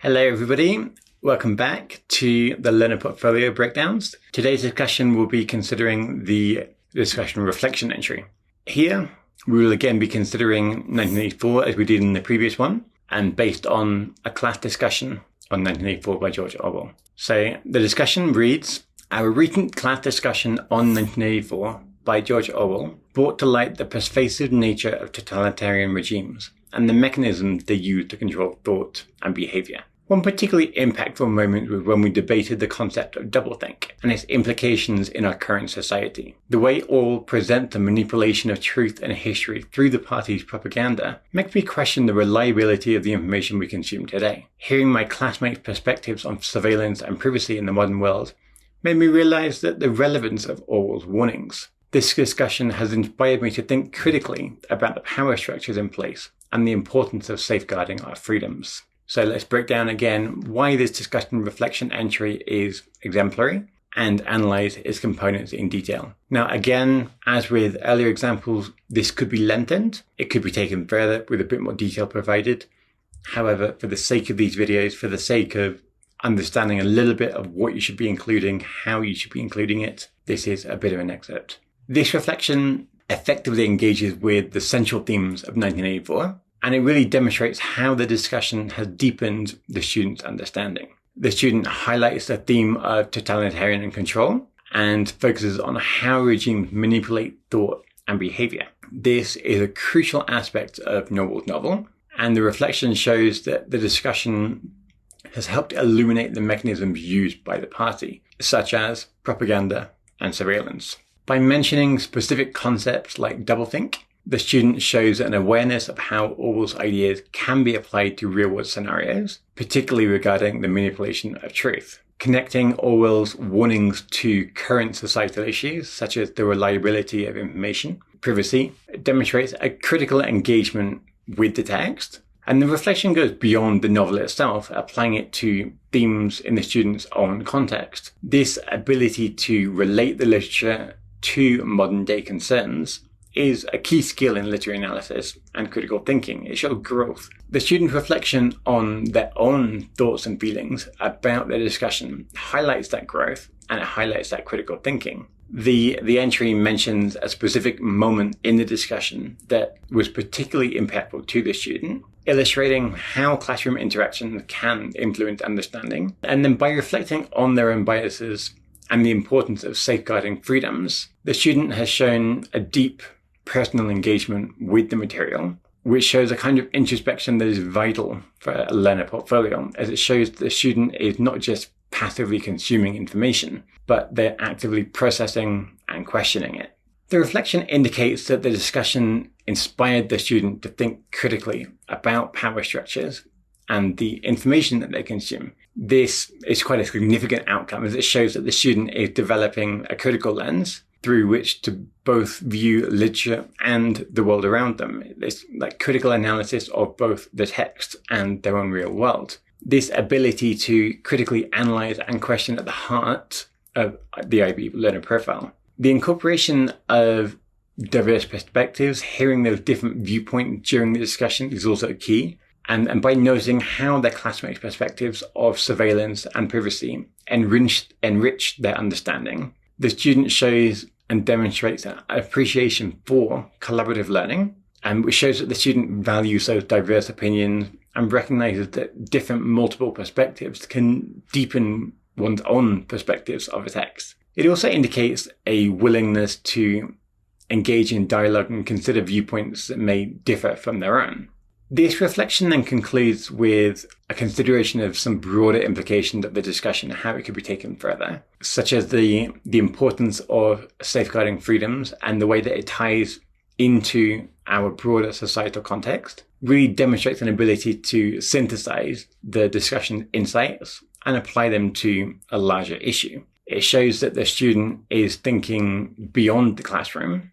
Hello everybody, welcome back to the Learner Portfolio Breakdowns. Today's discussion will be considering the discussion reflection entry. Here we will again be considering 1984 as we did in the previous one, and based on a class discussion on 1984 by George Orwell. So the discussion reads, our recent class discussion on 1984 by George Orwell brought to light the pervasive nature of totalitarian regimes and the mechanisms they use to control thought and behavior. One particularly impactful moment was when we debated the concept of doublethink and its implications in our current society. The way Orwell presents the manipulation of truth and history through the party's propaganda makes me question the reliability of the information we consume today. Hearing my classmates' perspectives on surveillance and privacy in the modern world made me realize that the relevance of Orwell's warnings. This discussion has inspired me to think critically about the power structures in place and the importance of safeguarding our freedoms. So let's break down again why this discussion reflection entry is exemplary and analyze its components in detail. Now again, as with earlier examples, this could be lengthened. It could be taken further with a bit more detail provided. However, for the sake of these videos, for the sake of understanding a little bit of what you should be including, how you should be including it, this is a bit of an excerpt. This reflection effectively engages with the central themes of 1984, and it really demonstrates how the discussion has deepened the student's understanding. The student highlights the theme of totalitarian control and focuses on how regimes manipulate thought and behavior. This is a crucial aspect of Orwell's novel, and the reflection shows that the discussion has helped illuminate the mechanisms used by the party, such as propaganda and surveillance. By mentioning specific concepts like doublethink, the student shows an awareness of how Orwell's ideas can be applied to real-world scenarios, particularly regarding the manipulation of truth. Connecting Orwell's warnings to current societal issues, such as the reliability of information, privacy, demonstrates a critical engagement with the text. And the reflection goes beyond the novel itself, applying it to themes in the student's own context. This ability to relate the literature to modern-day concerns is a key skill in literary analysis and critical thinking. It shows growth. The student's reflection on their own thoughts and feelings about their discussion highlights that growth, and it highlights that critical thinking. The entry mentions a specific moment in the discussion that was particularly impactful to the student, illustrating how classroom interactions can influence understanding. And then by reflecting on their own biases and the importance of safeguarding freedoms, the student has shown a deep personal engagement with the material, which shows a kind of introspection that is vital for a learner portfolio, as it shows the student is not just passively consuming information, but they're actively processing and questioning it. The reflection indicates that the discussion inspired the student to think critically about power structures and the information that they consume. This is quite a significant outcome, as it shows that the student is developing a critical lens through which to both view literature and the world around them. It's like critical analysis of both the text and their own real world. This ability to critically analyze and question at the heart of the IB learner profile. The incorporation of diverse perspectives, hearing those different viewpoints during the discussion is also key. And by noting how their classmates' perspectives of surveillance and privacy enrich their understanding, the student shows and demonstrates an appreciation for collaborative learning, and which shows that the student values those diverse opinions and recognizes that different multiple perspectives can deepen one's own perspectives of a text. It also indicates a willingness to engage in dialogue and consider viewpoints that may differ from their own. This reflection then concludes with a consideration of some broader implications of the discussion, how it could be taken further, such as the importance of safeguarding freedoms and the way that it ties into our broader societal context, really demonstrates an ability to synthesize the discussion insights and apply them to a larger issue. It shows that the student is thinking beyond the classroom.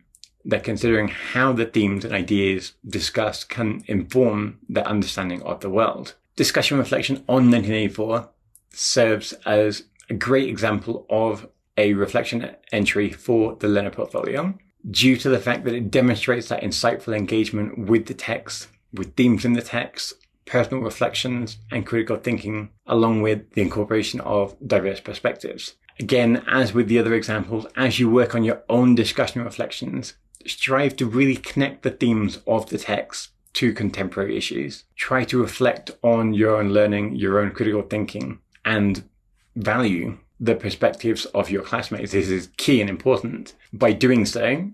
They're considering how the themes and ideas discussed can inform their understanding of the world. Discussion reflection on 1984 serves as a great example of a reflection entry for the learner portfolio, due to the fact that it demonstrates that insightful engagement with the text, with themes in the text, personal reflections and critical thinking, along with the incorporation of diverse perspectives. Again, as with the other examples, as you work on your own discussion reflections, strive to really connect the themes of the text to contemporary issues. Try to reflect on your own learning, your own critical thinking, and value the perspectives of your classmates. This is key and important. By doing so,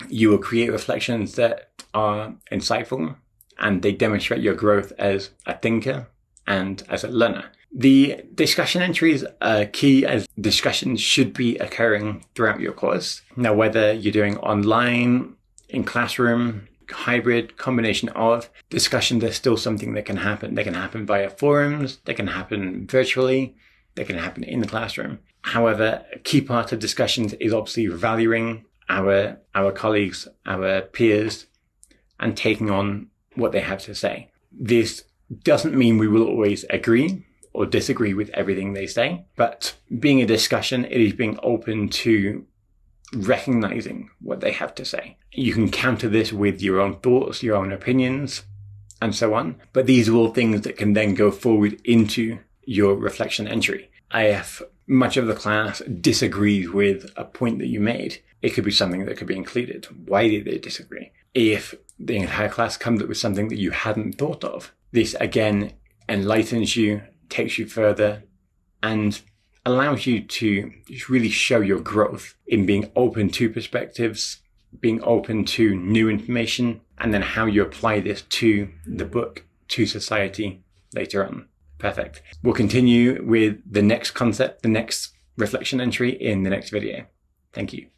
you will create reflections that are insightful, and they demonstrate your growth as a thinker and as a learner. The discussion entries are key, as discussions should be occurring throughout your course. Now, whether you're doing online, in classroom, hybrid, combination of, discussions are still something that can happen. They can happen via forums, they can happen virtually, they can happen in the classroom. However, a key part of discussions is obviously valuing our colleagues, our peers, and taking on what they have to say. This doesn't mean we will always agree or disagree with everything they say, but being a discussion, it is being open to recognizing what they have to say. You can counter this with your own thoughts, your own opinions, and so on. But these are all things that can then go forward into your reflection entry. If much of the class disagrees with a point that you made, it could be something that could be included. Why did they disagree? If the entire class comes up with something that you hadn't thought of, this again enlightens you, takes you further, and allows you to just really show your growth in being open to perspectives, being open to new information, and then how you apply this to the book, to society later on. Perfect. We'll continue with the next concept, the next reflection entry in the next video. Thank you.